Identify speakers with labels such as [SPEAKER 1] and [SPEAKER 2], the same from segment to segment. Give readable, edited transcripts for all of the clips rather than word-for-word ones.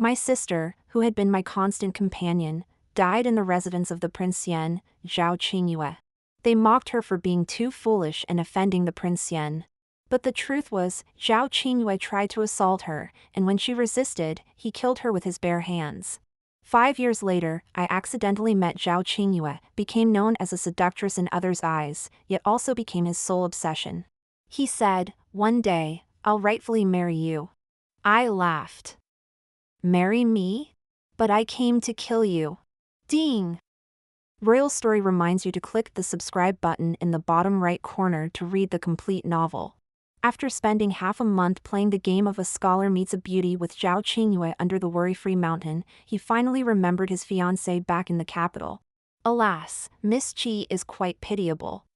[SPEAKER 1] My sister, who had been my constant companion, died in the residence of the Prince Xian, Zhao Qingyue. They mocked her for being too foolish and offending the Prince Xian. But the truth was, Zhao Qingyue tried to assault her, and when she resisted, he killed her with his bare hands. 5 years later, I accidentally met Zhao Qingyue, became known as a seductress in others' eyes, yet also became his sole obsession. He said, "One day, I'll rightfully marry you." I laughed. "Marry me? But I came to kill you." Ding! Royal Story reminds you to click the subscribe button in the bottom right corner to read the complete novel. After spending half a month playing the game of a scholar meets a beauty with Zhao Qingyue under the worry-free mountain, he finally remembered his fiancée back in the capital. Alas, Miss Qi is quite pitiable.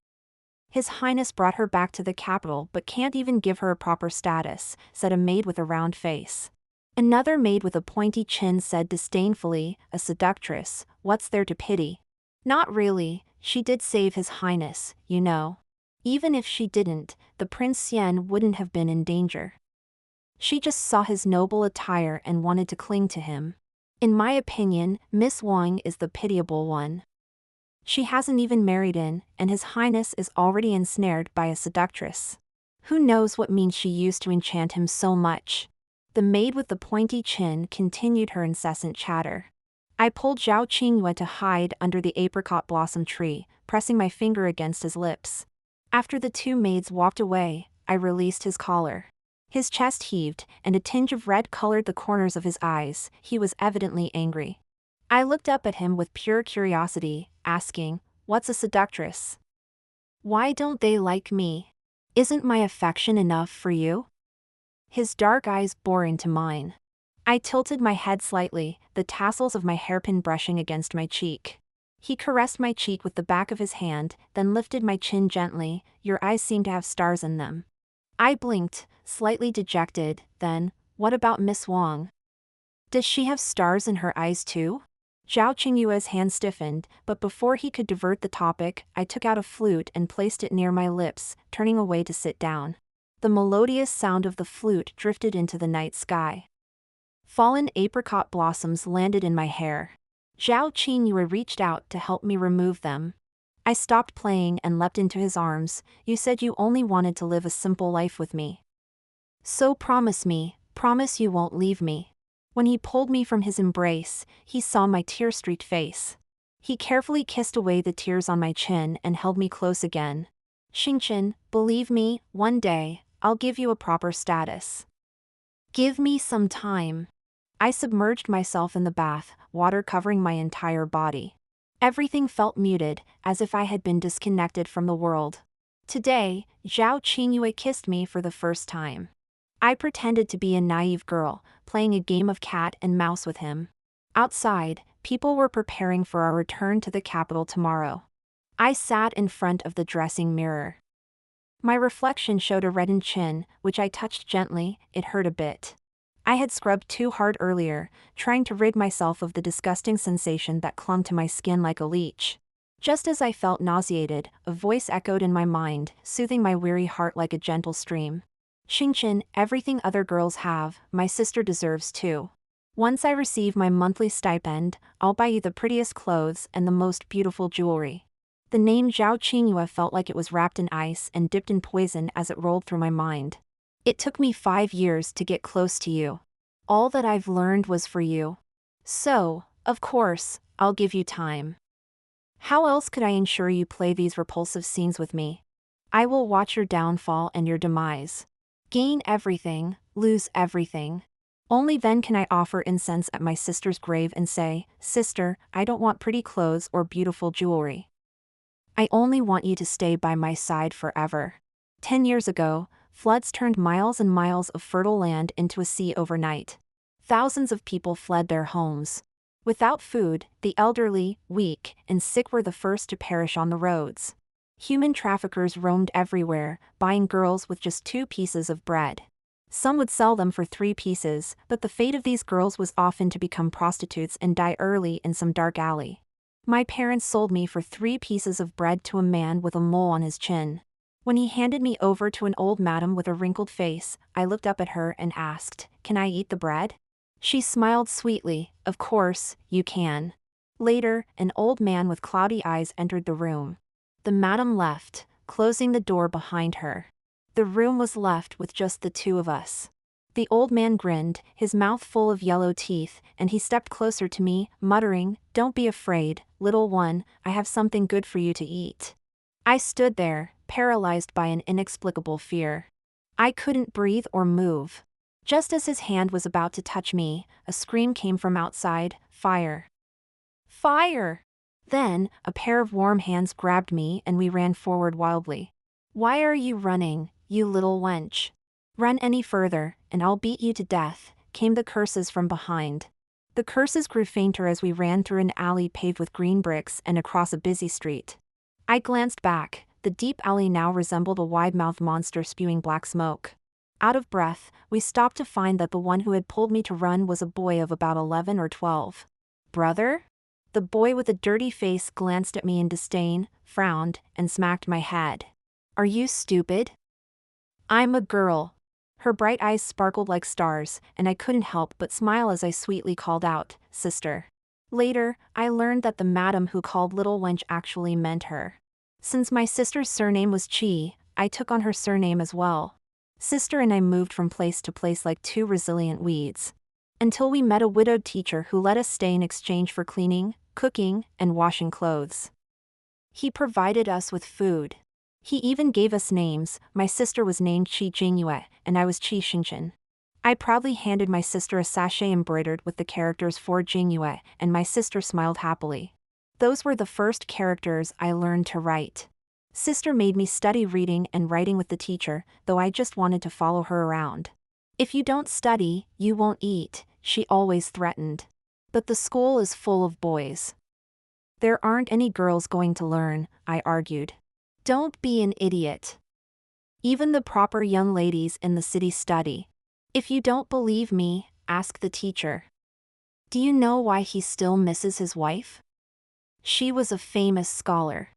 [SPEAKER 1] His Highness brought her back to the capital but can't even give her a proper status, said a maid with a round face. Another maid with a pointy chin said disdainfully, "A seductress, what's there to pity?" Not really, she did save His Highness, you know. Even if she didn't, the Prince Xian wouldn't have been in danger. She just saw his noble attire and wanted to cling to him. In my opinion, Miss Wang is the pitiable one. She hasn't even married in, and His Highness is already ensnared by a seductress. Who knows what means she used to enchant him so much? The maid with the pointy chin continued her incessant chatter. I pulled Zhao Qingyue to hide under the apricot blossom tree, pressing my finger against his lips. After the two maids walked away, I released his collar. His chest heaved, and a tinge of red colored the corners of his eyes. He was evidently angry. I looked up at him with pure curiosity, asking, "What's a seductress? Why don't they like me? Isn't my affection enough for you?" His dark eyes bore into mine. I tilted my head slightly, the tassels of my hairpin brushing against my cheek. He caressed my cheek with the back of his hand, then lifted my chin gently. "Your eyes seem to have stars in them." I blinked, slightly dejected, then, "What about Miss Wang? Does she have stars in her eyes too?" Zhao Qingyue's hand stiffened, but before he could divert the topic, I took out a flute and placed it near my lips, turning away to sit down. The melodious sound of the flute drifted into the night sky. Fallen apricot blossoms landed in my hair. Zhao Qingyue reached out to help me remove them. I stopped playing and leapt into his arms. "You said you only wanted to live a simple life with me. So promise me, promise you won't leave me." When he pulled me from his embrace, he saw my tear-streaked face. He carefully kissed away the tears on my chin and held me close again. "Xingchen, believe me, one day, I'll give you a proper status. Give me some time." I submerged myself in the bath, water covering my entire body. Everything felt muted, as if I had been disconnected from the world. Today, Zhao Qingyue kissed me for the first time. I pretended to be a naive girl, playing a game of cat and mouse with him. Outside, people were preparing for our return to the capital tomorrow. I sat in front of the dressing mirror. My reflection showed a reddened chin, which I touched gently. It hurt a bit. I had scrubbed too hard earlier, trying to rid myself of the disgusting sensation that clung to my skin like a leech. Just as I felt nauseated, a voice echoed in my mind, soothing my weary heart like a gentle stream. "Xingchen, everything other girls have, my sister deserves too. Once I receive my monthly stipend, I'll buy you the prettiest clothes and the most beautiful jewelry." The name Zhao Qingyue felt like it was wrapped in ice and dipped in poison as it rolled through my mind. "It took me 5 years to get close to you. All that I've learned was for you. So, of course, I'll give you time. How else could I ensure you play these repulsive scenes with me? I will watch your downfall and your demise. Gain everything, lose everything. Only then can I offer incense at my sister's grave and say, 'Sister, I don't want pretty clothes or beautiful jewelry. I only want you to stay by my side forever.'" 10 years ago, floods turned miles and miles of fertile land into a sea overnight. Thousands of people fled their homes. Without food, the elderly, weak, and sick were the first to perish on the roads. Human traffickers roamed everywhere, buying girls with just 2 pieces of bread. Some would sell them for 3 pieces, but the fate of these girls was often to become prostitutes and die early in some dark alley. My parents sold me for 3 pieces of bread to a man with a mole on his chin. When he handed me over to an old madam with a wrinkled face, I looked up at her and asked, "Can I eat the bread?" She smiled sweetly. Of course, you can. Later, an old man with cloudy eyes entered the room. The madam left, closing the door behind her. The room was left with just the two of us. The old man grinned, his mouth full of yellow teeth, and he stepped closer to me, muttering, "Don't be afraid, little one, I have something good for you to eat." I stood there, paralyzed by an inexplicable fear. I couldn't breathe or move. Just as his hand was about to touch me, a scream came from outside, "Fire! Fire!" Then, a pair of warm hands grabbed me and we ran forward wildly. "Why are you running, you little wench? Run any further, and I'll beat you to death," came the curses from behind. The curses grew fainter as we ran through an alley paved with green bricks and across a busy street. I glanced back. The deep alley now resembled a wide-mouthed monster spewing black smoke. Out of breath, we stopped to find that the one who had pulled me to run was a boy of about 11 or 12. "Brother?" The boy with a dirty face glanced at me in disdain, frowned, and smacked my head. "Are you stupid? I'm a girl." Her bright eyes sparkled like stars, and I couldn't help but smile as I sweetly called out, "Sister." Later, I learned that the madam who called little wench actually meant her. Since my sister's surname was Qi, I took on her surname as well. Sister and I moved from place to place like two resilient weeds. Until we met a widowed teacher who let us stay in exchange for cleaning, cooking, and washing clothes. He provided us with food. He even gave us names. My sister was named Qi Qingyue, and I was Qi Xinchen. I proudly handed my sister a sachet embroidered with the characters for Qingyue, and my sister smiled happily. Those were the first characters I learned to write. Sister made me study reading and writing with the teacher, though I just wanted to follow her around. "If you don't study, you won't eat," she always threatened. "But the school is full of boys. There aren't any girls going to learn," I argued. "Don't be an idiot. Even the proper young ladies in the city study. If you don't believe me, ask the teacher. Do you know why he still misses his wife? She was a famous scholar."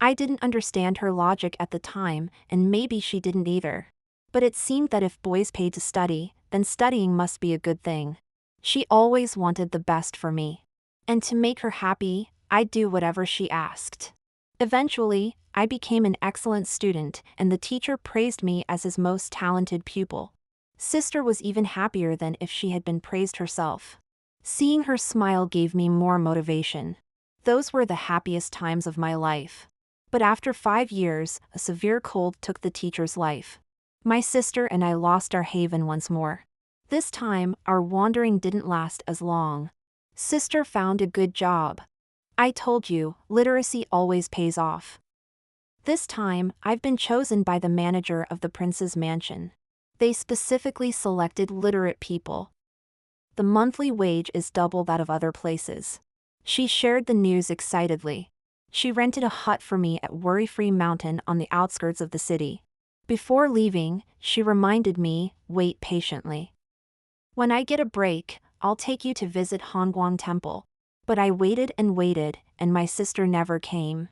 [SPEAKER 1] I didn't understand her logic at the time, and maybe she didn't either. But it seemed that if boys paid to study, then studying must be a good thing. She always wanted the best for me. And to make her happy, I'd do whatever she asked. Eventually, I became an excellent student, and the teacher praised me as his most talented pupil. Sister was even happier than if she had been praised herself. Seeing her smile gave me more motivation. Those were the happiest times of my life. But after 5 years, a severe cold took the teacher's life. My sister and I lost our haven once more. This time, our wandering didn't last as long. Sister found a good job. I told you, literacy always pays off. This time, I've been chosen by the manager of the prince's mansion. They specifically selected literate people. The monthly wage is double that of other places. She shared the news excitedly. She rented a hut for me at Worry-Free Mountain on the outskirts of the city. Before leaving, she reminded me, "Wait patiently. When I get a break, I'll take you to visit Hongguang Temple." But I waited, and my sister never came.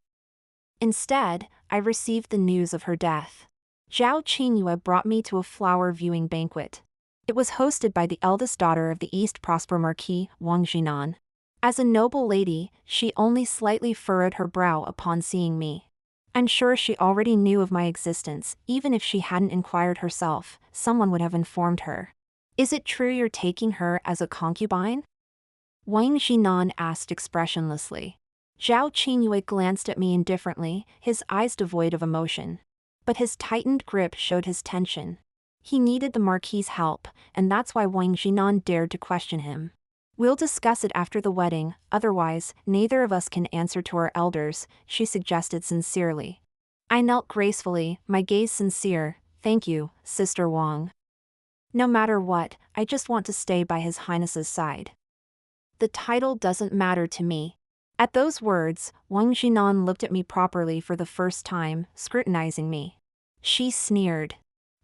[SPEAKER 1] Instead, I received the news of her death. Zhao Qingyue brought me to a flower viewing banquet. It was hosted by the eldest daughter of the East Prosper Marquis, Wang Jinan. As a noble lady, she only slightly furrowed her brow upon seeing me. I'm sure she already knew of my existence. Even if she hadn't inquired herself, someone would have informed her. "Is it true you're taking her as a concubine?" Wang Jinan asked expressionlessly. Zhao Qingyue glanced at me indifferently, his eyes devoid of emotion. But his tightened grip showed his tension. He needed the Marquis's help, and that's why Wang Jinan dared to question him. "We'll discuss it after the wedding, otherwise, neither of us can answer to our elders," she suggested sincerely. I knelt gracefully, my gaze sincere. "Thank you, Sister Wang. No matter what, I just want to stay by His Highness's side. The title doesn't matter to me." At those words, Wang Jinan looked at me properly for the first time, scrutinizing me. She sneered.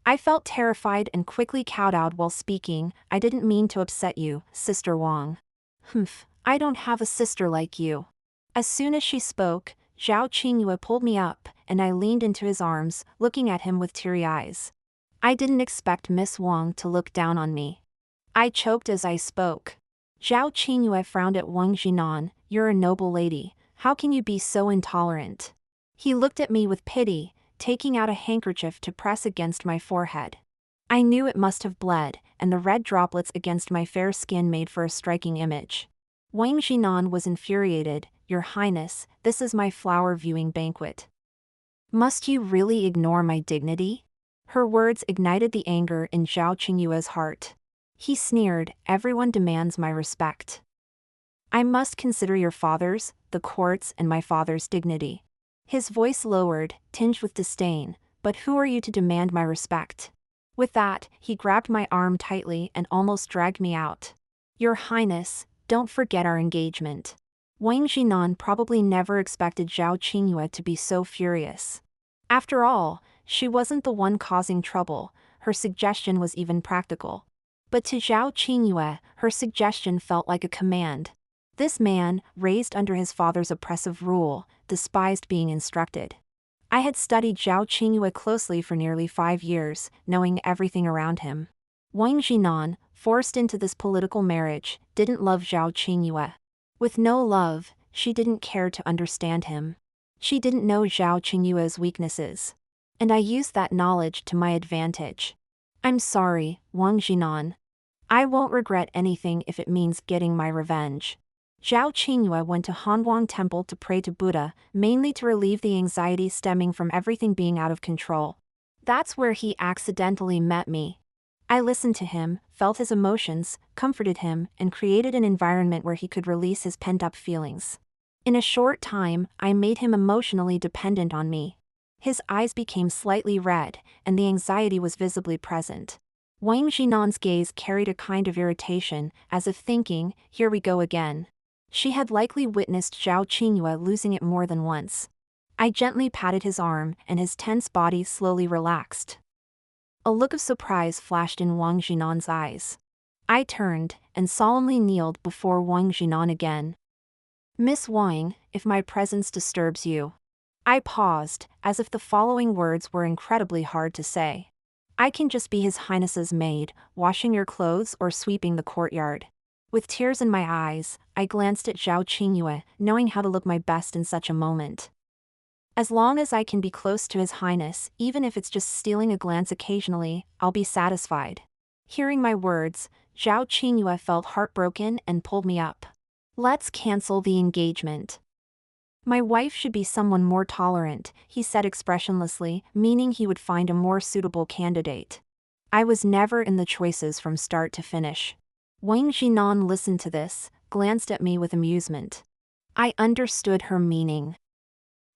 [SPEAKER 1] I felt terrified and quickly kowtowed while speaking. "I didn't mean to upset you, Sister Wang." "Humph, I don't have a sister like you." As soon as she spoke, Zhao Qingyue pulled me up, and I leaned into his arms, looking at him with teary eyes. I didn't expect Miss Wang to look down on me. I choked as I spoke. Zhao Qingyue frowned at Wang Jinan. You're a noble lady. How can you be so intolerant? He looked at me with pity, taking out a handkerchief to press against my forehead. I knew it must have bled, and the red droplets against my fair skin made for a striking image. Wang Jinan was infuriated. Your Highness, this is my flower viewing banquet. Must you really ignore my dignity? Her words ignited the anger in Zhao Qingyue's heart. He sneered, everyone demands my respect. I must consider your father's, the court's, and my father's dignity. His voice lowered, tinged with disdain, but who are you to demand my respect? With that, he grabbed my arm tightly and almost dragged me out. Your Highness, don't forget our engagement. Wang Jinan probably never expected Zhao Qingyue to be so furious. After all, she wasn't the one causing trouble, her suggestion was even practical. But to Zhao Qingyue, her suggestion felt like a command. This man, raised under his father's oppressive rule, despised being instructed. I had studied Zhao Qingyue closely for nearly 5 years, knowing everything around him. Wang Jinan, forced into this political marriage, didn't love Zhao Qingyue. With no love, she didn't care to understand him. She didn't know Zhao Qingyue's weaknesses. And I used that knowledge to my advantage. I'm sorry, Wang Jinan. I won't regret anything if it means getting my revenge. Zhao Qingyue went to Hanwang Temple to pray to Buddha, mainly to relieve the anxiety stemming from everything being out of control. That's where he accidentally met me. I listened to him, felt his emotions, comforted him, and created an environment where he could release his pent-up feelings. In a short time, I made him emotionally dependent on me. His eyes became slightly red, and the anxiety was visibly present. Wang Jinan's gaze carried a kind of irritation, as if thinking, here we go again. She had likely witnessed Zhao Qingyue losing it more than once. I gently patted his arm, and his tense body slowly relaxed. A look of surprise flashed in Wang Jinan's eyes. I turned, and solemnly kneeled before Wang Jinan again. Miss Wang, if my presence disturbs you. I paused, as if the following words were incredibly hard to say. I can just be His Highness's maid, washing your clothes or sweeping the courtyard. With tears in my eyes, I glanced at Zhao Qingyue, knowing how to look my best in such a moment. As long as I can be close to His Highness, even if it's just stealing a glance occasionally, I'll be satisfied. Hearing my words, Zhao Qingyue felt heartbroken and pulled me up. Let's cancel the engagement. My wife should be someone more tolerant, he said expressionlessly, meaning he would find a more suitable candidate. I was never in the choices from start to finish. Wang Jinan listened to this, glanced at me with amusement. I understood her meaning.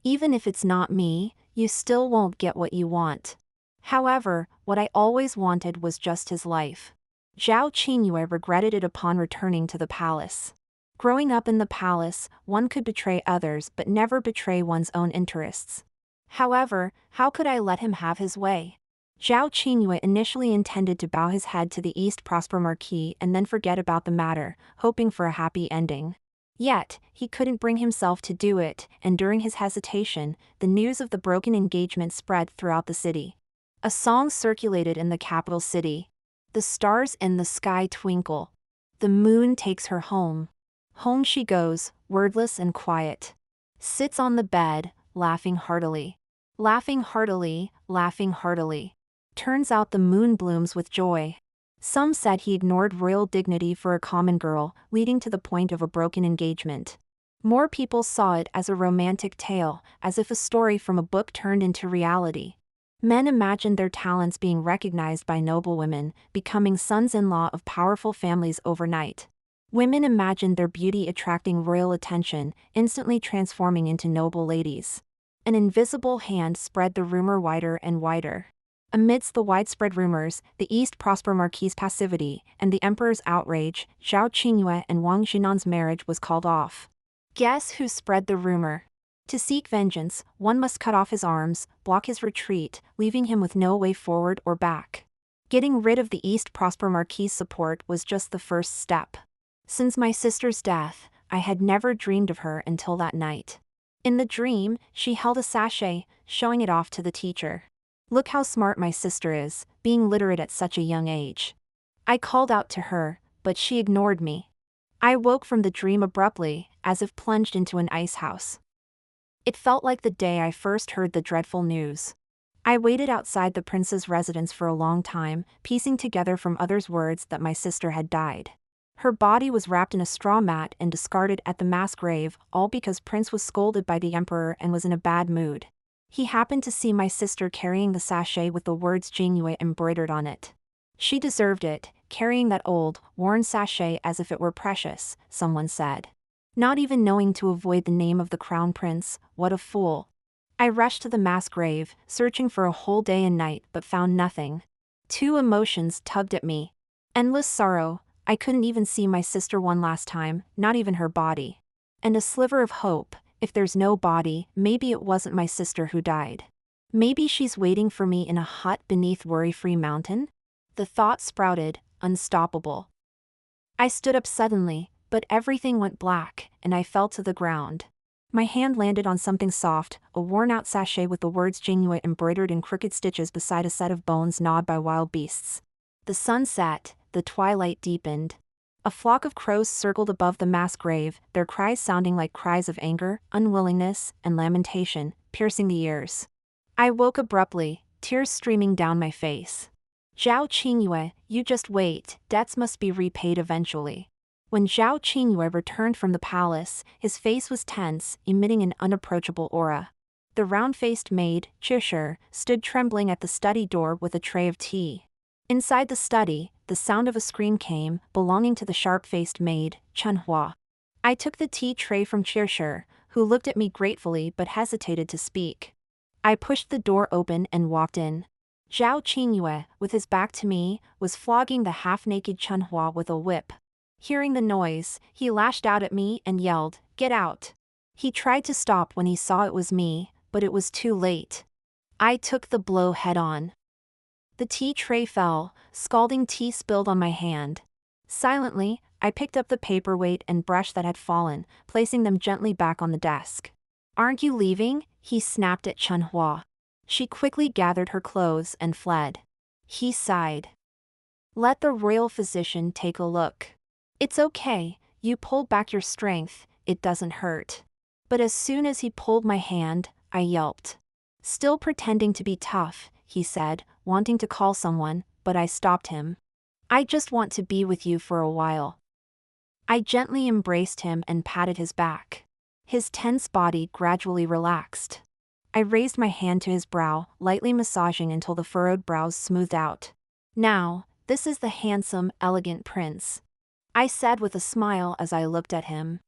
[SPEAKER 1] Even if it's not me, you still won't get what you want. However, what I always wanted was just his life. Zhao Qingyue regretted it upon returning to the palace. Growing up in the palace, one could betray others but never betray one's own interests. However, how could I let him have his way? Zhao Qingyue initially intended to bow his head to the East Prosper Marquis and then forget about the matter, hoping for a happy ending. Yet, he couldn't bring himself to do it, and during his hesitation, the news of the broken engagement spread throughout the city. A song circulated in the capital city. The stars in the sky twinkle. The moon takes her home. Home she goes, wordless and quiet. Sits on the bed, laughing heartily. Laughing heartily, laughing heartily. Turns out the moon blooms with joy. Some said he ignored royal dignity for a common girl, leading to the point of a broken engagement. More people saw it as a romantic tale, as if a story from a book turned into reality. Men imagined their talents being recognized by noblewomen, becoming sons-in-law of powerful families overnight. Women imagined their beauty attracting royal attention, instantly transforming into noble ladies. An invisible hand spread the rumor wider and wider. Amidst the widespread rumors, the East Prosper Marquis' passivity, and the emperor's outrage, Zhao Qingyue and Wang Jinan's marriage was called off. Guess who spread the rumor? To seek vengeance, one must cut off his arms, block his retreat, leaving him with no way forward or back. Getting rid of the East Prosper Marquis' support was just the first step. Since my sister's death, I had never dreamed of her until that night. In the dream, she held a sachet, showing it off to the teacher. Look how smart my sister is, being literate at such a young age. I called out to her, but she ignored me. I woke from the dream abruptly, as if plunged into an ice house. It felt like the day I first heard the dreadful news. I waited outside the prince's residence for a long time, piecing together from others' words that my sister had died. Her body was wrapped in a straw mat and discarded at the mass grave, all because Prince was scolded by the emperor and was in a bad mood. He happened to see my sister carrying the sachet with the words Qingyue embroidered on it. She deserved it, carrying that old, worn sachet as if it were precious, someone said. Not even knowing to avoid the name of the crown prince, what a fool. I rushed to the mass grave, searching for a whole day and night but found nothing. Two emotions tugged at me. Endless sorrow, I couldn't even see my sister one last time, not even her body. And a sliver of hope, if there's no body, maybe it wasn't my sister who died. Maybe she's waiting for me in a hut beneath worry-free mountain? The thought sprouted, unstoppable. I stood up suddenly, but everything went black, and I fell to the ground. My hand landed on something soft, a worn-out sachet with the words Qingyue embroidered in crooked stitches beside a set of bones gnawed by wild beasts. The sun set, the twilight deepened. A flock of crows circled above the mass grave, their cries sounding like cries of anger, unwillingness, and lamentation, piercing the ears. I woke abruptly, tears streaming down my face. Zhao Qingyue, you just wait, debts must be repaid eventually. When Zhao Qingyue returned from the palace, his face was tense, emitting an unapproachable aura. The round-faced maid, Qishe, stood trembling at the study door with a tray of tea. Inside the study, the sound of a scream came, belonging to the sharp-faced maid, Chenhua. I took the tea tray from Qishe, who looked at me gratefully but hesitated to speak. I pushed the door open and walked in. Zhao Qingyue, with his back to me, was flogging the half-naked Chenhua with a whip. Hearing the noise, he lashed out at me and yelled, "Get out!" He tried to stop when he saw it was me, but it was too late. I took the blow head-on. The tea tray fell, scalding tea spilled on my hand. Silently, I picked up the paperweight and brush that had fallen, placing them gently back on the desk. "Aren't you leaving?" he snapped at Chenhua. She quickly gathered her clothes and fled. He sighed. "Let the royal physician take a look. It's okay, you pulled back your strength, it doesn't hurt." But as soon as he pulled my hand, I yelped. "Still pretending to be tough," he said, wanting to call someone, but I stopped him. "I just want to be with you for a while." I gently embraced him and patted his back. His tense body gradually relaxed. I raised my hand to his brow, lightly massaging until the furrowed brows smoothed out. "Now, this is the handsome, elegant prince," I said with a smile as I looked at him.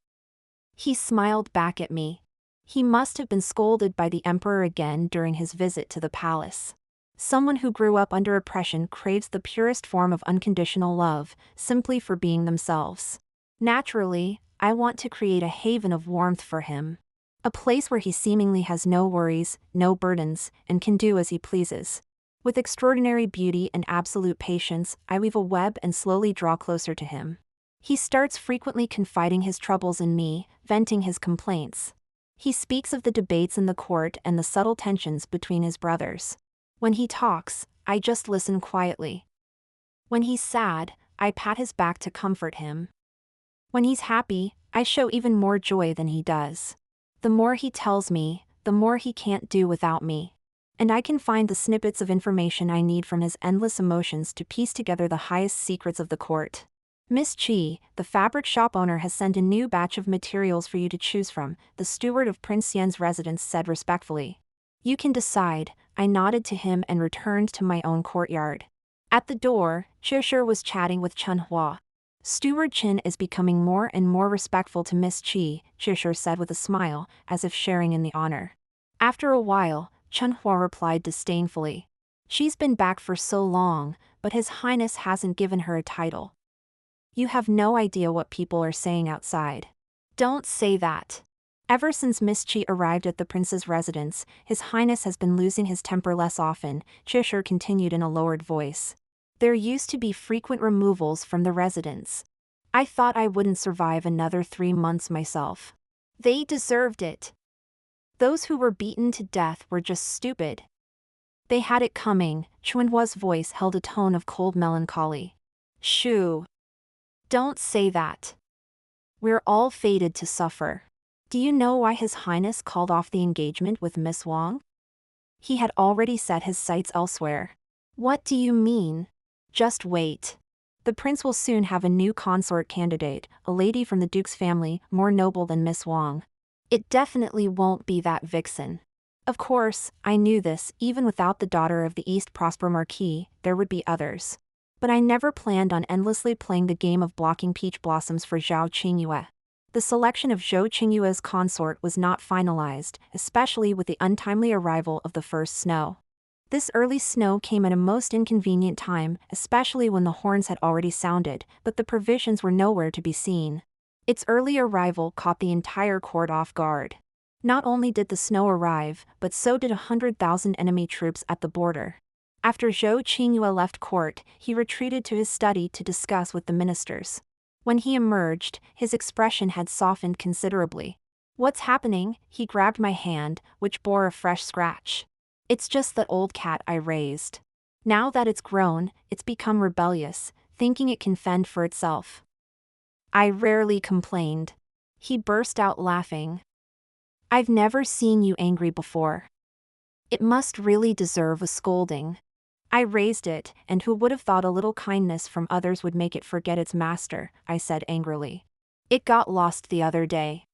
[SPEAKER 1] He smiled back at me. He must have been scolded by the emperor again during his visit to the palace. Someone who grew up under oppression craves the purest form of unconditional love, simply for being themselves. Naturally, I want to create a haven of warmth for him. A place where he seemingly has no worries, no burdens, and can do as he pleases. With extraordinary beauty and absolute patience, I weave a web and slowly draw closer to him. He starts frequently confiding his troubles in me, venting his complaints. He speaks of the debates in the court and the subtle tensions between his brothers. When he talks, I just listen quietly. When he's sad, I pat his back to comfort him. When he's happy, I show even more joy than he does. The more he tells me, the more he can't do without me. And I can find the snippets of information I need from his endless emotions to piece together the highest secrets of the court. "Miss Qi, the fabric shop owner has sent a new batch of materials for you to choose from," the steward of Prince Xian's residence said respectfully. "You can decide." I nodded to him and returned to my own courtyard. At the door, Qishe was chatting with Chenhua. "Steward Qin is becoming more and more respectful to Miss Qi," Qishe said with a smile, as if sharing in the honor. After a while, Chenhua replied disdainfully. "She's been back for so long, but His Highness hasn't given her a title. You have no idea what people are saying outside." "Don't say that." "Ever since Miss Qi arrived at the prince's residence, His Highness has been losing his temper less often," Qishe continued in a lowered voice. "There used to be frequent removals from the residence. I thought I wouldn't survive another 3 months myself." "They deserved it. Those who were beaten to death were just stupid." "They had it coming," Chenhua's voice held a tone of cold melancholy. Shoo. Don't say that. We're all fated to suffer. Do you know why His Highness called off the engagement with Miss Wang? He had already set his sights elsewhere. What do you mean? Just wait. The prince will soon have a new consort candidate, a lady from the duke's family, more noble than Miss Wang. It definitely won't be that vixen. Of course, I knew this. Even without the daughter of the East Prosper Marquis, there would be others. But I never planned on endlessly playing the game of blocking peach blossoms for Zhao Qingyue. The selection of Zhao Qingyue's consort was not finalized, especially with the untimely arrival of the first snow. This early snow came at a most inconvenient time, especially when the horns had already sounded, but the provisions were nowhere to be seen. Its early arrival caught the entire court off guard. Not only did the snow arrive, but so did 100,000 enemy troops at the border. After Zhao Qingyue left court, he retreated to his study to discuss with the ministers. When he emerged, his expression had softened considerably. "What's happening?" He grabbed my hand, which bore a fresh scratch. "It's just that old cat I raised. Now that it's grown, it's become rebellious, thinking it can fend for itself." I rarely complained. He burst out laughing. "I've never seen you angry before. It must really deserve a scolding." "I raised it, and who would have thought a little kindness from others would make it forget its master," I said angrily. "It got lost the other day.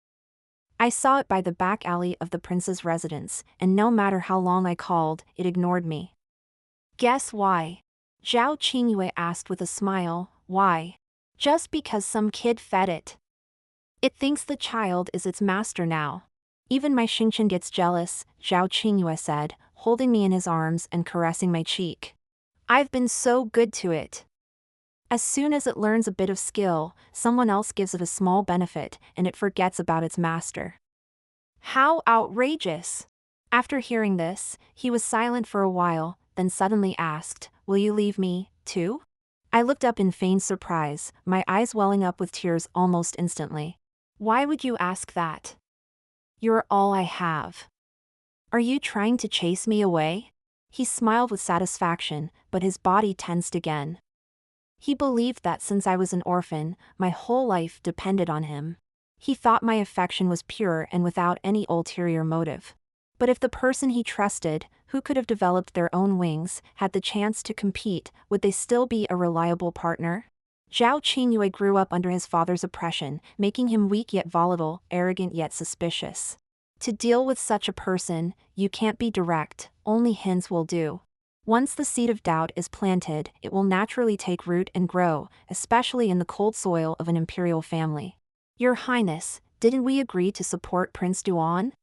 [SPEAKER 1] I saw it by the back alley of the prince's residence, and no matter how long I called, it ignored me." "Guess why?" Zhao Qingyue asked with a smile. "Why? Just because some kid fed it. It thinks the child is its master now. Even my Xingqian gets jealous," Zhao Qingyue said, holding me in his arms and caressing my cheek. "I've been so good to it. As soon as it learns a bit of skill, someone else gives it a small benefit, and it forgets about its master." How outrageous! After hearing this, he was silent for a while, then suddenly asked, "Will you leave me, too?" I looked up in feigned surprise, my eyes welling up with tears almost instantly. "Why would you ask that? You're all I have. Are you trying to chase me away?" He smiled with satisfaction, but his body tensed again. He believed that since I was an orphan, my whole life depended on him. He thought my affection was pure and without any ulterior motive. But if the person he trusted, who could have developed their own wings, had the chance to compete, would they still be a reliable partner? Zhao Qingyue grew up under his father's oppression, making him weak yet volatile, arrogant yet suspicious. To deal with such a person, you can't be direct, only hints will do. Once the seed of doubt is planted, it will naturally take root and grow, especially in the cold soil of an imperial family. "Your Highness, didn't we agree to support Prince Xian?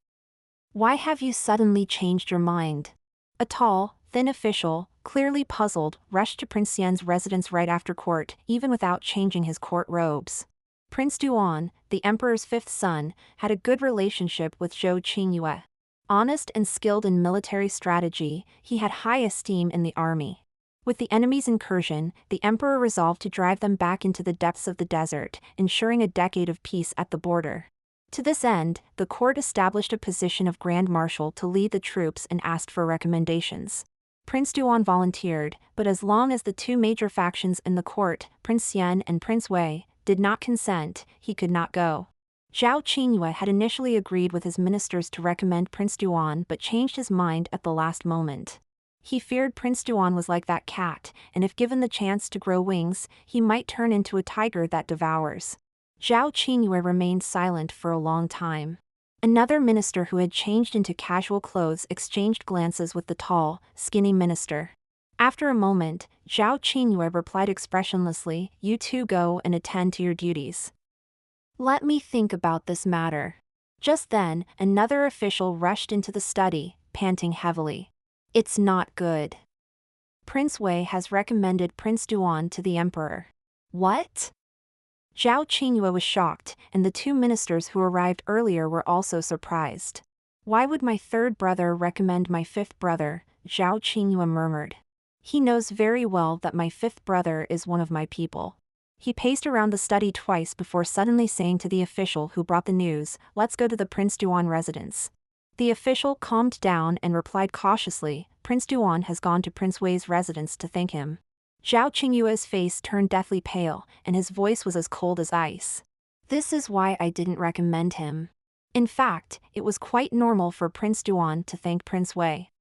[SPEAKER 1] Why have you suddenly changed your mind?" A tall, thin official, clearly puzzled, rushed to Prince Xian's residence right after court, even without changing his court robes. Prince Xian, the emperor's fifth son, had a good relationship with Zhao Qingyue. Honest and skilled in military strategy, he had high esteem in the army. With the enemy's incursion, the emperor resolved to drive them back into the depths of the desert, ensuring a decade of peace at the border. To this end, the court established a position of Grand Marshal to lead the troops and asked for recommendations. Prince Xian volunteered, but as long as the two major factions in the court, Prince Xian and Prince Wei, did not consent, he could not go. Zhao Qingyue had initially agreed with his ministers to recommend Prince Xian but changed his mind at the last moment. He feared Prince Xian was like that cat, and if given the chance to grow wings, he might turn into a tiger that devours. Zhao Qingyue remained silent for a long time. Another minister who had changed into casual clothes exchanged glances with the tall, skinny minister. After a moment, Zhao Qingyue replied expressionlessly, "You two go and attend to your duties. Let me think about this matter." Just then, another official rushed into the study, panting heavily. "It's not good. Prince Wei has recommended Prince Xian to the emperor." "What?" Zhao Qingyue was shocked, and the two ministers who arrived earlier were also surprised. "Why would my third brother recommend my fifth brother?" Zhao Qingyue murmured. "He knows very well that my fifth brother is one of my people." He paced around the study twice before suddenly saying to the official who brought the news, "Let's go to the Prince Xian residence." The official calmed down and replied cautiously, "Prince Xian has gone to Prince Wei's residence to thank him." Zhao Qingyue's face turned deathly pale, and his voice was as cold as ice. This is why I didn't recommend him. In fact, it was quite normal for Prince Duan to thank Prince Wei.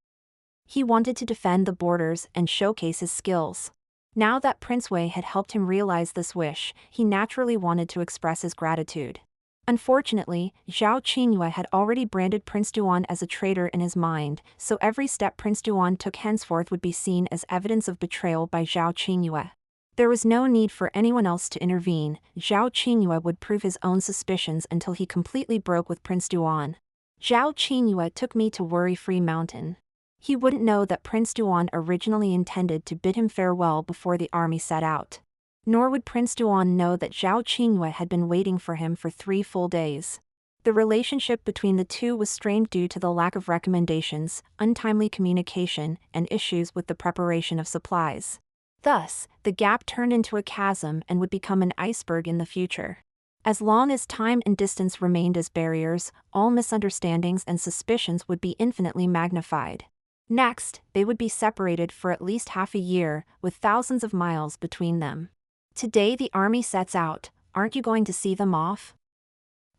[SPEAKER 1] He wanted to defend the borders and showcase his skills. Now that Prince Wei had helped him realize this wish, he naturally wanted to express his gratitude. Unfortunately, Zhao Qingyue had already branded Prince Duan as a traitor in his mind, so every step Prince Duan took henceforth would be seen as evidence of betrayal by Zhao Qingyue. There was no need for anyone else to intervene. Zhao Qingyue would prove his own suspicions until he completely broke with Prince Duan. Zhao Qingyue took me to Worry-Free Mountain. He wouldn't know that Prince Duan originally intended to bid him farewell before the army set out. Nor would Prince Duan know that Zhao Qingyue had been waiting for him for 3 full days. The relationship between the two was strained due to the lack of recommendations, untimely communication, and issues with the preparation of supplies. Thus, the gap turned into a chasm and would become an iceberg in the future. As long as time and distance remained as barriers, all misunderstandings and suspicions would be infinitely magnified. Next, they would be separated for at least half a year, with thousands of miles between them. Today the army sets out, aren't you going to see them off?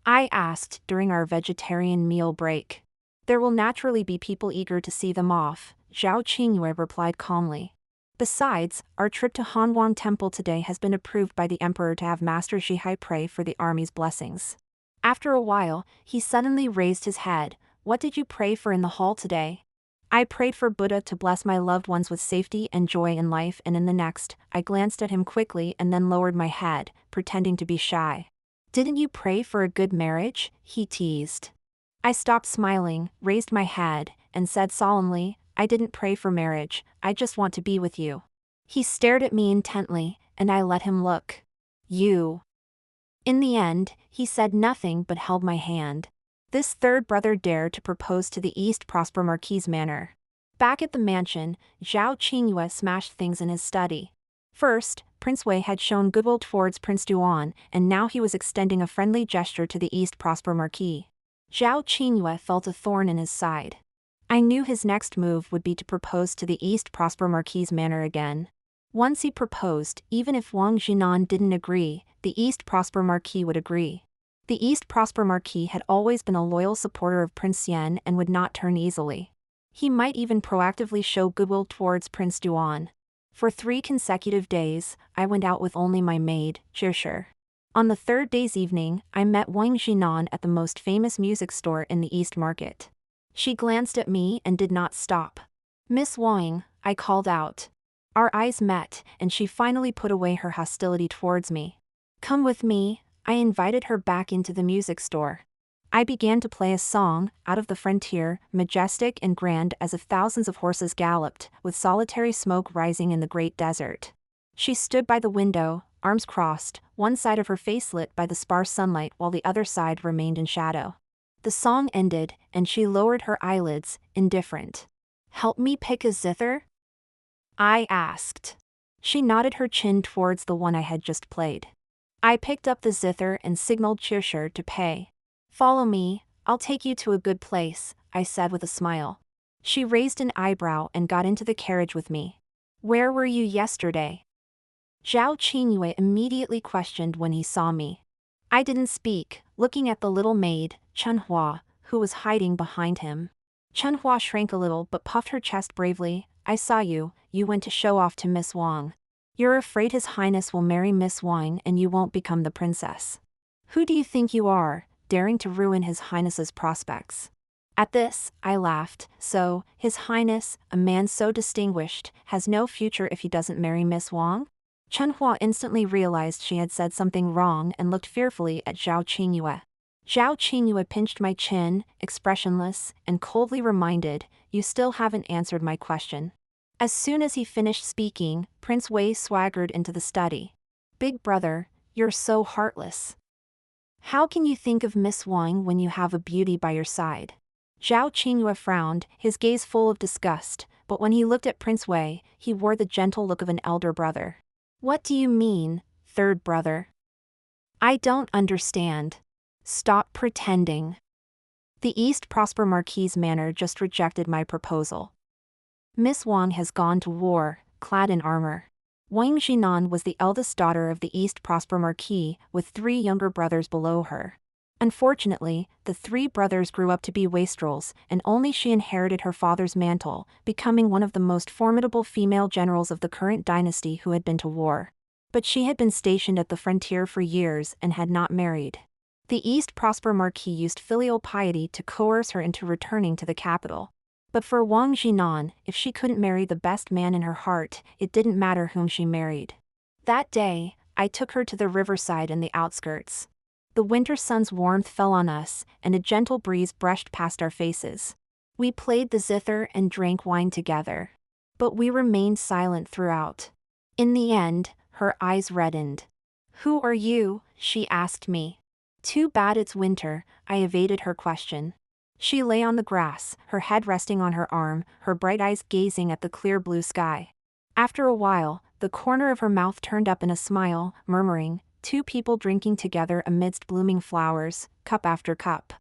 [SPEAKER 1] I asked during our vegetarian meal break. There will naturally be people eager to see them off, Zhao Qingyue replied calmly. Besides, our trip to Hanwang Temple today has been approved by the emperor to have Master Zhihai pray for the army's blessings. After a while, he suddenly raised his head. What did you pray for in the hall today? I prayed for Buddha to bless my loved ones with safety and joy in life and in the next. I glanced at him quickly and then lowered my head, pretending to be shy. Didn't you pray for a good marriage? He teased. I stopped smiling, raised my head, and said solemnly, I didn't pray for marriage, I just want to be with you. He stared at me intently, and I let him look. You. In the end, he said nothing but held my hand. This third brother dared to propose to the East Prosper Marquis manner. Back at the mansion, Zhao Qingyue smashed things in his study. First, Prince Wei had shown goodwill towards Prince Duan, and now he was extending a friendly gesture to the East Prosper Marquis. Zhao Qingyue felt a thorn in his side. I knew his next move would be to propose to the East Prosper Marquis manner again. Once he proposed, even if Wang Jinan didn't agree, the East Prosper Marquis would agree. The East Prosper Marquis had always been a loyal supporter of Prince Xian and would not turn easily. He might even proactively show goodwill towards Prince Duan. For 3 consecutive days, I went out with only my maid, Zhisher. On the 3rd day's evening, I met Wang Jinan at the most famous music store in the East Market. She glanced at me and did not stop. Miss Wang, I called out. Our eyes met, and she finally put away her hostility towards me. Come with me. I invited her back into the music store. I began to play a song, Out of the Frontier, majestic and grand as if thousands of horses galloped, with solitary smoke rising in the great desert. She stood by the window, arms crossed, one side of her face lit by the sparse sunlight while the other side remained in shadow. The song ended, and she lowered her eyelids, indifferent. Help me pick a zither? I asked. She nodded her chin towards the one I had just played. I picked up the zither and signaled Zhisher to pay. Follow me, I'll take you to a good place, I said with a smile. She raised an eyebrow and got into the carriage with me. Where were you yesterday? Zhao Qingyue immediately questioned when he saw me. I didn't speak, looking at the little maid, Chenhua, who was hiding behind him. Chenhua shrank a little but puffed her chest bravely. I saw you, you went to show off to Miss Wang. You're afraid His Highness will marry Miss Wang and you won't become the princess. Who do you think you are, daring to ruin His Highness's prospects? At this, I laughed. So, His Highness, a man so distinguished, has no future if he doesn't marry Miss Wang? Chenhua instantly realized she had said something wrong and looked fearfully at Zhao Qingyue. Zhao Qingyue pinched my chin, expressionless, and coldly reminded, You still haven't answered my question. As soon as he finished speaking, Prince Wei swaggered into the study. Big brother, you're so heartless. How can you think of Miss Wang when you have a beauty by your side? Zhao Qingyue frowned, his gaze full of disgust, but when he looked at Prince Wei, he wore the gentle look of an elder brother. What do you mean, third brother? I don't understand. Stop pretending. The East Prosper Marquis manner just rejected my proposal. Miss Wang has gone to war, clad in armor. Wang Jinan was the eldest daughter of the East Prosper Marquis, with 3 younger brothers below her. Unfortunately, the 3 brothers grew up to be wastrels, and only she inherited her father's mantle, becoming one of the most formidable female generals of the current dynasty who had been to war. But she had been stationed at the frontier for years and had not married. The East Prosper Marquis used filial piety to coerce her into returning to the capital. But for Wang Jinan, if she couldn't marry the best man in her heart, it didn't matter whom she married. That day, I took her to the riverside in the outskirts. The winter sun's warmth fell on us, and a gentle breeze brushed past our faces. We played the zither and drank wine together. But we remained silent throughout. In the end, her eyes reddened. "Who are you?" she asked me. "Too bad it's winter," I evaded her question. She lay on the grass, her head resting on her arm, her bright eyes gazing at the clear blue sky. After a while, the corner of her mouth turned up in a smile, murmuring, "2 people drinking together amidst blooming flowers, cup after cup."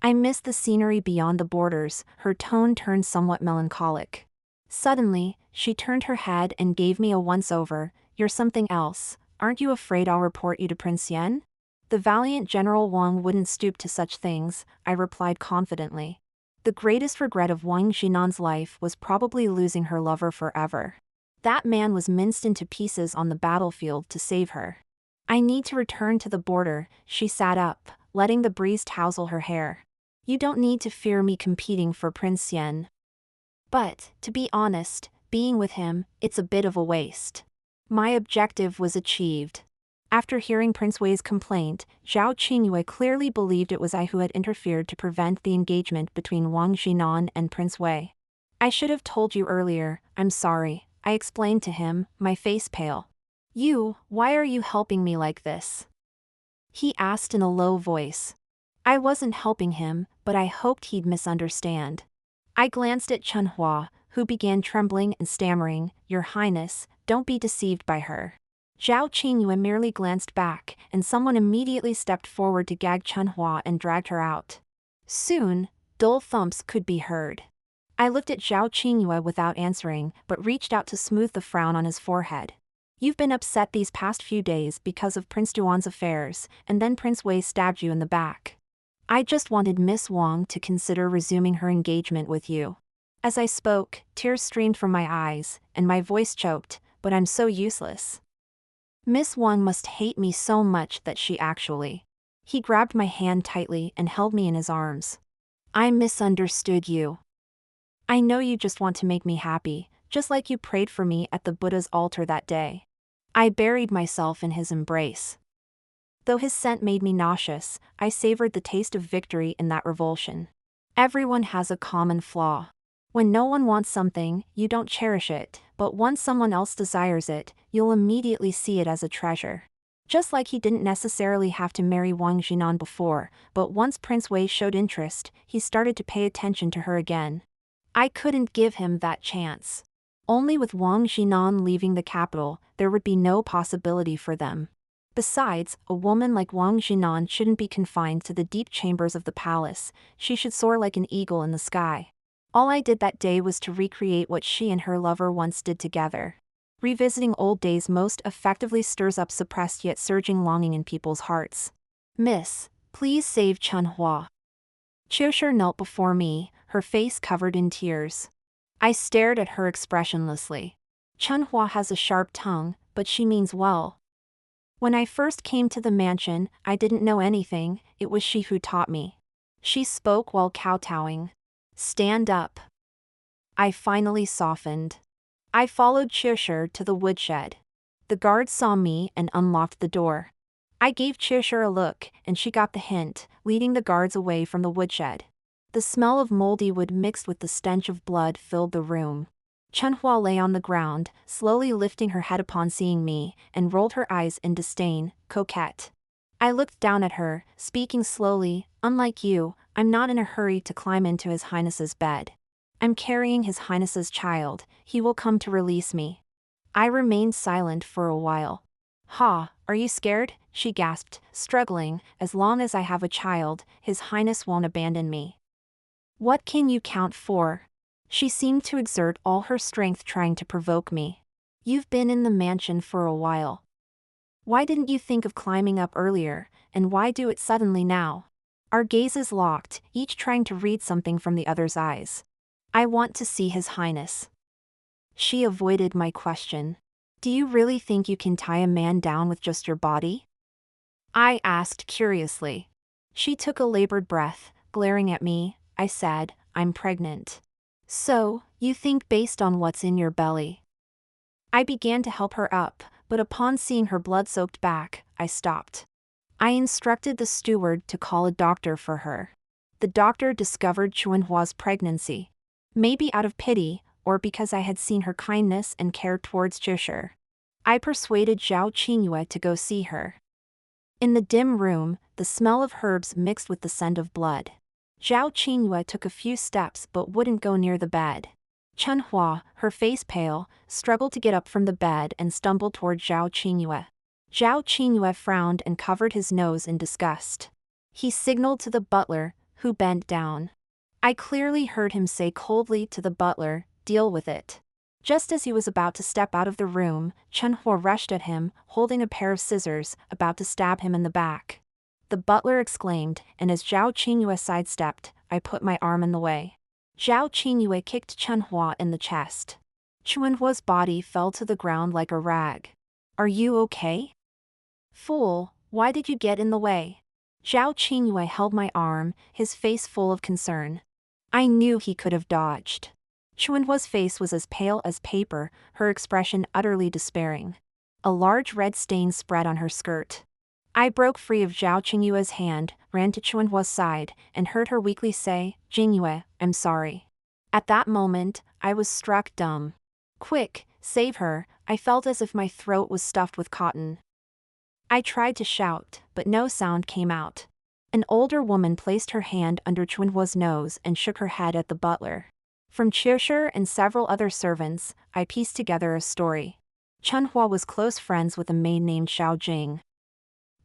[SPEAKER 1] I missed the scenery beyond the borders, her tone turned somewhat melancholic. Suddenly, she turned her head and gave me a once-over. "You're something else. Aren't you afraid I'll report you to Prince Xian?" "The valiant General Wang wouldn't stoop to such things," I replied confidently. The greatest regret of Wang Jinan's life was probably losing her lover forever. That man was minced into pieces on the battlefield to save her. "I need to return to the border." She sat up, letting the breeze tousle her hair. "You don't need to fear me competing for Prince Xian. But, to be honest, being with him, it's a bit of a waste." My objective was achieved. After hearing Prince Wei's complaint, Zhao Qingyue clearly believed it was I who had interfered to prevent the engagement between Wang Jinan and Prince Wei. "I should have told you earlier, I'm sorry," I explained to him, my face pale. Why are you helping me like this?" he asked in a low voice. I wasn't helping him, but I hoped he'd misunderstand. I glanced at Chunhua, who began trembling and stammering, "Your Highness, don't be deceived by her." Zhao Qingyue merely glanced back, and someone immediately stepped forward to gag Chunhua and dragged her out. Soon, dull thumps could be heard. I looked at Zhao Qingyue without answering, but reached out to smooth the frown on his forehead. "You've been upset these past few days because of Prince Duan's affairs, and then Prince Wei stabbed you in the back. I just wanted Miss Wang to consider resuming her engagement with you." As I spoke, tears streamed from my eyes, and my voice choked, "But I'm so useless. Miss Wang must hate me so much that she actually..." He grabbed my hand tightly and held me in his arms. "I misunderstood you. I know you just want to make me happy, just like you prayed for me at the Buddha's altar that day." I buried myself in his embrace. Though his scent made me nauseous, I savored the taste of victory in that revulsion. Everyone has a common flaw. When no one wants something, you don't cherish it, but once someone else desires it, you'll immediately see it as a treasure. Just like he didn't necessarily have to marry Wang Jinan before, but once Prince Wei showed interest, he started to pay attention to her again. I couldn't give him that chance. Only with Wang Jinan leaving the capital, there would be no possibility for them. Besides, a woman like Wang Jinan shouldn't be confined to the deep chambers of the palace, she should soar like an eagle in the sky. All I did that day was to recreate what she and her lover once did together. Revisiting old days most effectively stirs up suppressed yet surging longing in people's hearts. "Miss, please save Chunhua." Qiushi knelt before me, her face covered in tears. I stared at her expressionlessly. "Chunhua has a sharp tongue, but she means well. When I first came to the mansion, I didn't know anything, it was she who taught me." She spoke while kowtowing. "Stand up." I finally softened. I followed Qiushi to the woodshed. The guards saw me and unlocked the door. I gave Qiushi a look, and she got the hint, leading the guards away from the woodshed. The smell of moldy wood mixed with the stench of blood filled the room. Chunhua lay on the ground, slowly lifting her head upon seeing me, and rolled her eyes in disdain, coquette. I looked down at her, speaking slowly, "Unlike you, I'm not in a hurry to climb into His Highness's bed. I'm carrying His Highness's child, he will come to release me." I remained silent for a while. "Ha, are you scared?" she gasped, struggling. "As long as I have a child, His Highness won't abandon me." "What can you count for?" She seemed to exert all her strength trying to provoke me. You've been in the mansion for a while. Why didn't you think of climbing up earlier, and why do it suddenly now? Our gazes locked, each trying to read something from the other's eyes. I want to see His Highness. She avoided my question. Do you really think you can tie a man down with just your body? I asked curiously. She took a labored breath, glaring at me. I said, I'm pregnant. So, you think based on what's in your belly? I began to help her up, but upon seeing her blood-soaked back, I stopped. I instructed the steward to call a doctor for her. The doctor discovered Chuanhua's pregnancy. Maybe out of pity, or because I had seen her kindness and care towards Jisher. I persuaded Zhao Qingyue to go see her. In the dim room, the smell of herbs mixed with the scent of blood. Zhao Qingyue took a few steps but wouldn't go near the bed. Chuanhua, her face pale, struggled to get up from the bed and stumbled toward Zhao Qingyue. Zhao Qingyue frowned and covered his nose in disgust. He signaled to the butler, who bent down. I clearly heard him say coldly to the butler, deal with it. Just as he was about to step out of the room, Chuanhua rushed at him, holding a pair of scissors, about to stab him in the back. The butler exclaimed, and as Zhao Qingyue sidestepped, I put my arm in the way. Zhao Qingyue kicked Chuanhua in the chest. Chuanhua's body fell to the ground like a rag. Are you okay? Fool, why did you get in the way? Zhao Qingyue held my arm, his face full of concern. I knew he could have dodged. Chuanhua's face was as pale as paper, her expression utterly despairing. A large red stain spread on her skirt. I broke free of Zhao Qingyue's hand, ran to Chuanhua's side, and heard her weakly say, Qingyue, I'm sorry. At that moment, I was struck dumb. Quick, save her, I felt as if my throat was stuffed with cotton. I tried to shout, but no sound came out. An older woman placed her hand under Chuanhua's nose and shook her head at the butler. From Qisher and several other servants, I pieced together a story. Chuanhua was close friends with a maid named Xiao Jing.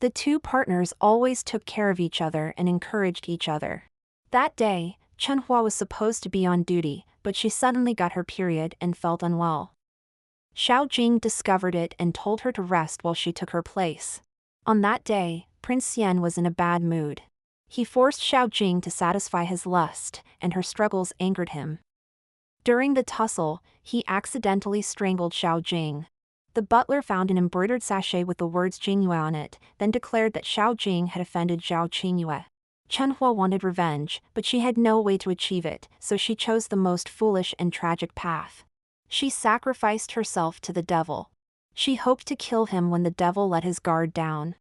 [SPEAKER 1] The two partners always took care of each other and encouraged each other. That day, Chuanhua was supposed to be on duty, but she suddenly got her period and felt unwell. Xiao Jing discovered it and told her to rest while she took her place. On that day, Prince Xian was in a bad mood. He forced Xiao Jing to satisfy his lust, and her struggles angered him. During the tussle, he accidentally strangled Xiao Jing. The butler found an embroidered sachet with the words Qingyue on it, then declared that Xiao Jing had offended Zhao Qingyue. Chuanhua wanted revenge, but she had no way to achieve it, so she chose the most foolish and tragic path. She sacrificed herself to the devil. She hoped to kill him when the devil let his guard down.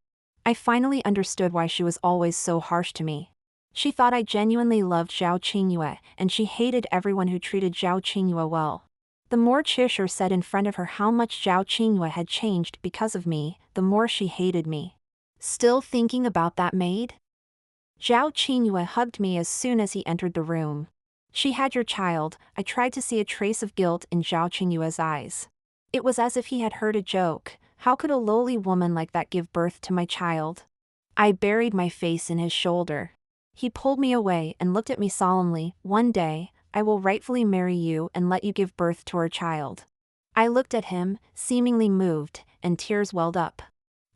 [SPEAKER 1] I finally understood why she was always so harsh to me. She thought I genuinely loved Zhao Qingyue, and she hated everyone who treated Zhao Qingyue well. The more Qisher said in front of her how much Zhao Qingyue had changed because of me, the more she hated me. Still thinking about that maid? Zhao Qingyue hugged me as soon as he entered the room. She had your child. I tried to see a trace of guilt in Zhao Qingyue's eyes. It was as if he had heard a joke. How could a lowly woman like that give birth to my child? I buried my face in his shoulder. He pulled me away and looked at me solemnly. One day, I will rightfully marry you and let you give birth to our child. I looked at him, seemingly moved, and tears welled up.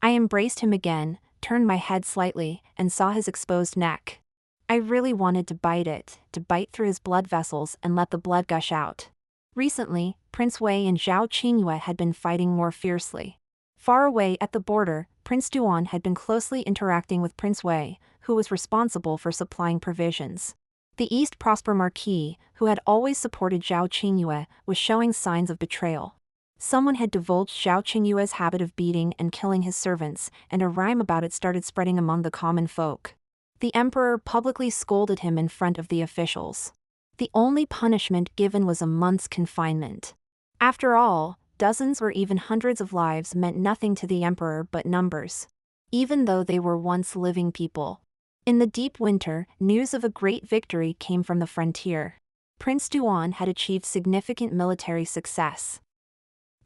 [SPEAKER 1] I embraced him again, turned my head slightly, and saw his exposed neck. I really wanted to bite through his blood vessels and let the blood gush out. Recently, Prince Wei and Zhao Qingyue had been fighting more fiercely. Far away at the border, Prince Duan had been closely interacting with Prince Wei, who was responsible for supplying provisions. The East Prosper Marquis, who had always supported Zhao Qingyue, was showing signs of betrayal. Someone had divulged Zhao Qingyue's habit of beating and killing his servants, and a rhyme about it started spreading among the common folk. The emperor publicly scolded him in front of the officials. The only punishment given was a month's confinement. After all, dozens or even hundreds of lives meant nothing to the emperor but numbers. Even though they were once living people. In the deep winter, news of a great victory came from the frontier. Prince Duan had achieved significant military success.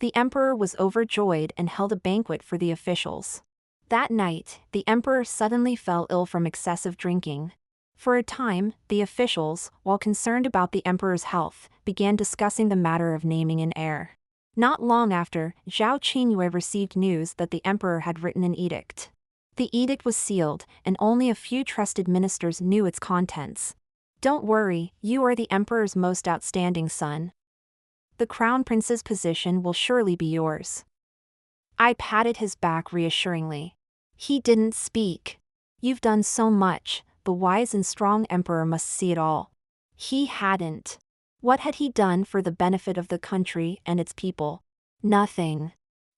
[SPEAKER 1] The emperor was overjoyed and held a banquet for the officials. That night, the emperor suddenly fell ill from excessive drinking. For a time, the officials, while concerned about the emperor's health, began discussing the matter of naming an heir. Not long after, Zhao Qingyue received news that the emperor had written an edict. The edict was sealed, and only a few trusted ministers knew its contents. Don't worry, you are the emperor's most outstanding son. The crown prince's position will surely be yours. I patted his back reassuringly. He didn't speak. You've done so much, the wise and strong emperor must see it all. He hadn't. What had he done for the benefit of the country and its people? Nothing.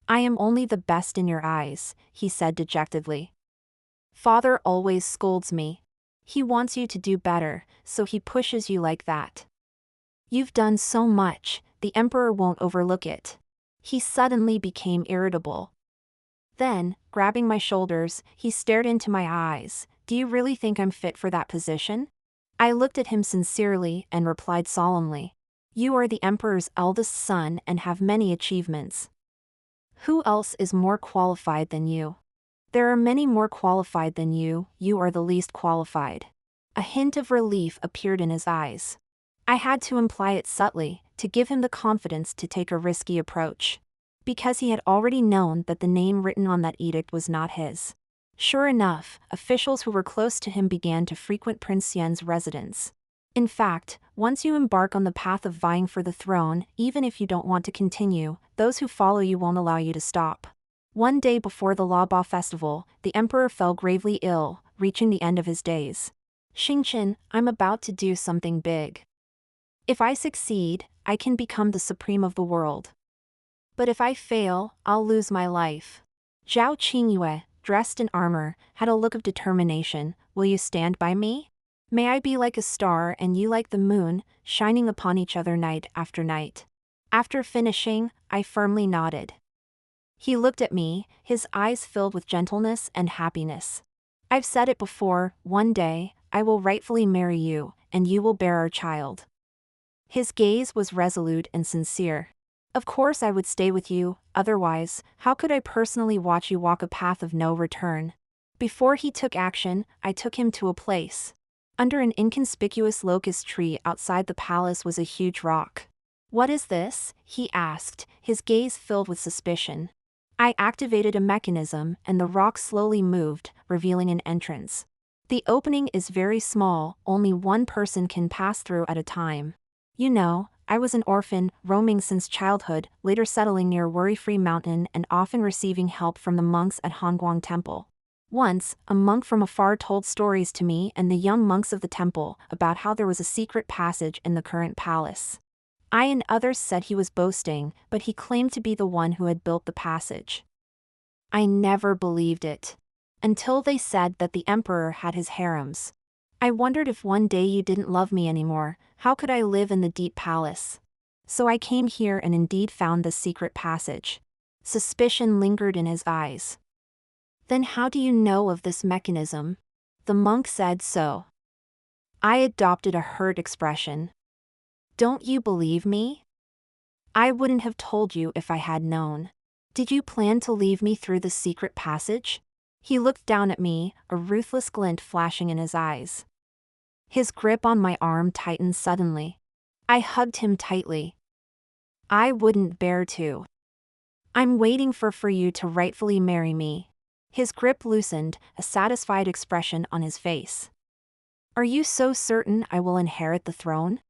[SPEAKER 1] I am only the best in your eyes, he said dejectedly. Father always scolds me. He wants you to do better, so he pushes you like that. You've done so much, the emperor won't overlook it. He suddenly became irritable. Then, grabbing my shoulders, he stared into my eyes. Do you really think I'm fit for that position? I looked at him sincerely and replied solemnly. You are the emperor's eldest son and have many achievements. Who else is more qualified than you? There are many more qualified than you are the least qualified. A hint of relief appeared in his eyes. I had to imply it subtly, to give him the confidence to take a risky approach. Because he had already known that the name written on that edict was not his. Sure enough, officials who were close to him began to frequent Prince Xian's residence. In fact, once you embark on the path of vying for the throne, even if you don't want to continue, those who follow you won't allow you to stop. One day before the Laba festival, the emperor fell gravely ill, reaching the end of his days. Xingqian, I'm about to do something big. If I succeed, I can become the supreme of the world. But if I fail, I'll lose my life. Zhao Qingyue, dressed in armor, had a look of determination. Will you stand by me? May I be like a star and you like the moon, shining upon each other night after night. After finishing, I firmly nodded. He looked at me, his eyes filled with gentleness and happiness. I've said it before, one day, I will rightfully marry you, and you will bear our child. His gaze was resolute and sincere. Of course I would stay with you, otherwise, how could I personally watch you walk a path of no return? Before he took action, I took him to a place. Under an inconspicuous locust tree outside the palace was a huge rock. What is this? He asked, his gaze filled with suspicion. I activated a mechanism and the rock slowly moved, revealing an entrance. The opening is very small, only one person can pass through at a time. You know, I was an orphan, roaming since childhood, later settling near Worry-Free Mountain and often receiving help from the monks at Hongguang Temple. Once, a monk from afar told stories to me and the young monks of the temple about how there was a secret passage in the current palace. I and others said he was boasting, but he claimed to be the one who had built the passage. I never believed it. Until they said that the emperor had his harems. I wondered if one day you didn't love me anymore, how could I live in the deep palace? So I came here and indeed found the secret passage. Suspicion lingered in his eyes. Then how do you know of this mechanism? The monk said so. I adopted a hurt expression. Don't you believe me? I wouldn't have told you if I had known. Did you plan to leave me through the secret passage? He looked down at me, a ruthless glint flashing in his eyes. His grip on my arm tightened suddenly. I hugged him tightly. I wouldn't bear to. I'm waiting for you to rightfully marry me. His grip loosened, a satisfied expression on his face. Are you so certain I will inherit the throne?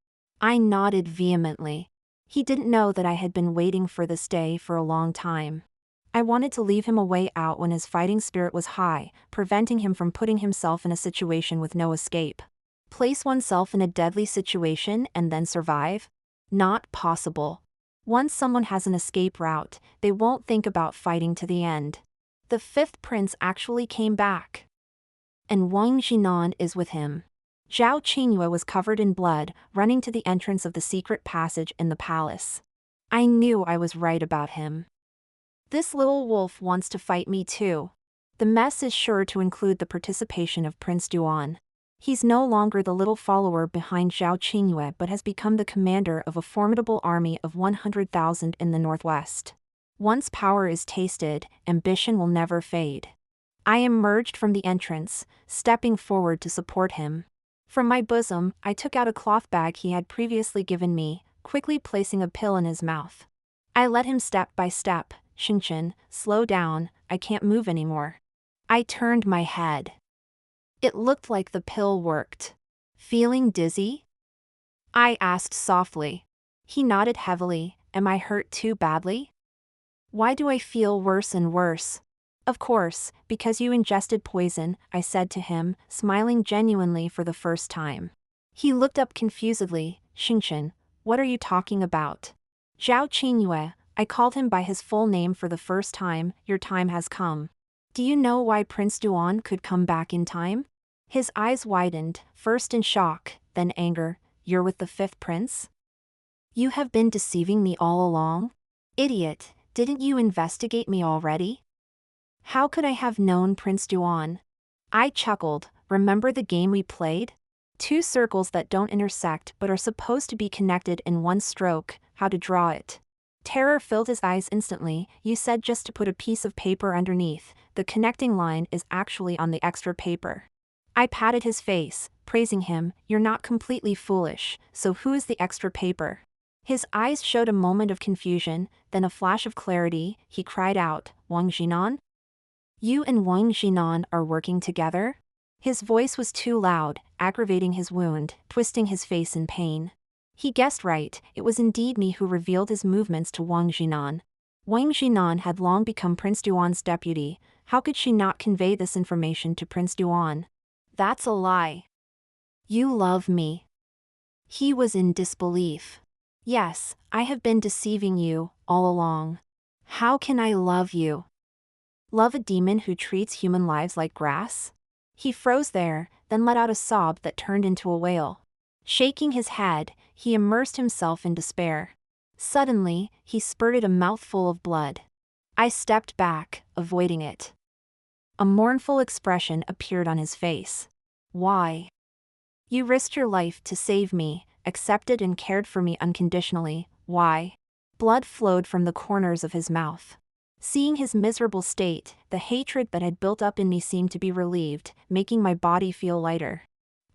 [SPEAKER 1] I nodded vehemently. He didn't know that I had been waiting for this day for a long time. I wanted to leave him a way out when his fighting spirit was high, preventing him from putting himself in a situation with no escape. Place oneself in a deadly situation and then survive? Not possible. Once someone has an escape route, they won't think about fighting to the end. The fifth prince actually came back. And Wang Jinan is with him. Zhao Qingyue was covered in blood, running to the entrance of the secret passage in the palace. I knew I was right about him. This little wolf wants to fight me too. The mess is sure to include the participation of Prince Duan. He's no longer the little follower behind Zhao Qingyue but has become the commander of a formidable army of 100,000 in the northwest. Once power is tasted, ambition will never fade. I emerged from the entrance, stepping forward to support him. From my bosom, I took out a cloth bag he had previously given me, quickly placing a pill in his mouth. I led him step by step. Xingqian, slow down, I can't move anymore. I turned my head. It looked like the pill worked. Feeling dizzy? I asked softly. He nodded heavily. Am I hurt too badly? Why do I feel worse and worse? Of course, because you ingested poison, I said to him, smiling genuinely for the first time. He looked up confusedly. Xingqian, what are you talking about? Zhao Qingyue, I called him by his full name for the first time. Your time has come. Do you know why Prince Xian could come back in time? His eyes widened, first in shock, then anger. You're with the fifth prince? You have been deceiving me all along? Idiot, didn't you investigate me already? How could I have known Prince Xian? I chuckled. Remember the game we played? Two circles that don't intersect but are supposed to be connected in one stroke, how to draw it. Terror filled his eyes instantly. You said just to put a piece of paper underneath. The connecting line is actually on the extra paper. I patted his face, praising him. You're not completely foolish, so who is the extra paper? His eyes showed a moment of confusion, then a flash of clarity. He cried out, Wang Jinan? You and Wang Jinan are working together? His voice was too loud, aggravating his wound, twisting his face in pain. He guessed right, it was indeed me who revealed his movements to Wang Jinan. Wang Jinan had long become Prince Duan's deputy. How could she not convey this information to Prince Duan? That's a lie. You love me. He was in disbelief. Yes, I have been deceiving you, all along. How can I love you? Love a demon who treats human lives like grass? He froze there, then let out a sob that turned into a wail. Shaking his head, he immersed himself in despair. Suddenly, he spurted a mouthful of blood. I stepped back, avoiding it. A mournful expression appeared on his face. Why? You risked your life to save me, accepted and cared for me unconditionally. Why? Blood flowed from the corners of his mouth. Seeing his miserable state, the hatred that had built up in me seemed to be relieved, making my body feel lighter.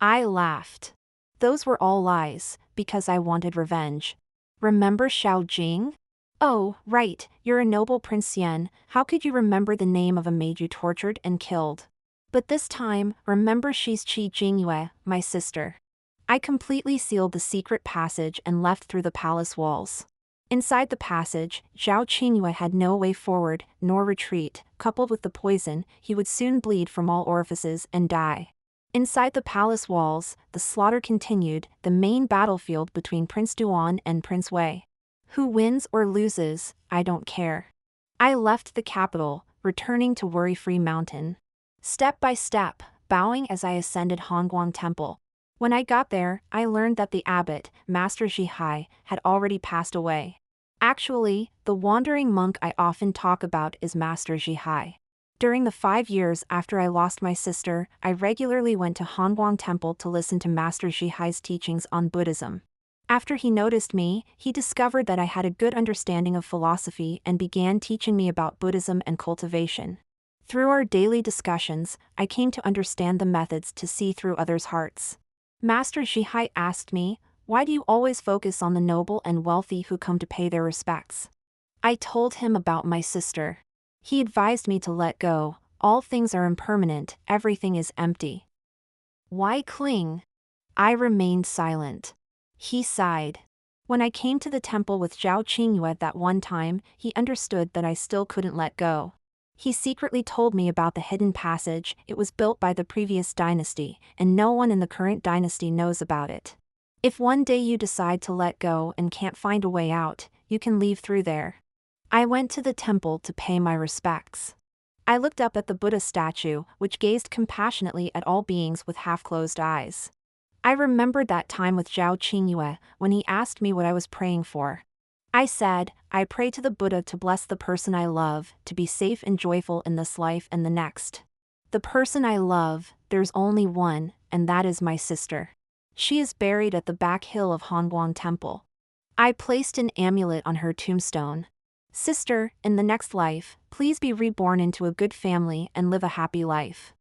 [SPEAKER 1] I laughed. Those were all lies, because I wanted revenge. Remember Xiao Jing? Oh, right, you're a noble Prince Xian. How could you remember the name of a maid you tortured and killed? But this time, remember she's Zhao Qingyue, my sister. I completely sealed the secret passage and left through the palace walls. Inside the passage, Zhao Qingyue had no way forward, nor retreat. Coupled with the poison, he would soon bleed from all orifices and die. Inside the palace walls, the slaughter continued, the main battlefield between Prince Duan and Prince Wei. Who wins or loses, I don't care. I left the capital, returning to Worry-Free Mountain. Step by step, bowing as I ascended Hongguang Temple. When I got there, I learned that the abbot, Master Zhihai, had already passed away. Actually, the wandering monk I often talk about is Master Zhihai. During the 5 years after I lost my sister, I regularly went to Hongguang Temple to listen to Master Zhihai's teachings on Buddhism. After he noticed me, he discovered that I had a good understanding of philosophy and began teaching me about Buddhism and cultivation. Through our daily discussions, I came to understand the methods to see through others' hearts. Master Zhihai asked me, why do you always focus on the noble and wealthy who come to pay their respects? I told him about my sister. He advised me to let go. All things are impermanent, everything is empty. Why cling? I remained silent. He sighed. When I came to the temple with Zhao Qingyue that one time, he understood that I still couldn't let go. He secretly told me about the hidden passage. It was built by the previous dynasty, and no one in the current dynasty knows about it. If one day you decide to let go and can't find a way out, you can leave through there. I went to the temple to pay my respects. I looked up at the Buddha statue, which gazed compassionately at all beings with half-closed eyes. I remembered that time with Zhao Qingyue, when he asked me what I was praying for. I said, I pray to the Buddha to bless the person I love, to be safe and joyful in this life and the next. The person I love, there's only one, and that is my sister. She is buried at the back hill of Hongguang Temple. I placed an amulet on her tombstone. Sister, in the next life, please be reborn into a good family and live a happy life.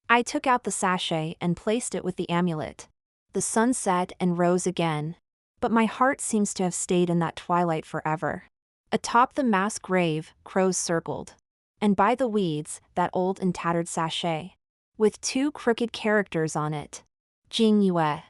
[SPEAKER 1] I took out the sachet and placed it with the amulet. The sun set and rose again. But my heart seems to have stayed in that twilight forever. Atop the mass grave, crows circled. And by the weeds, that old and tattered sachet. With two crooked characters on it. Qingyue.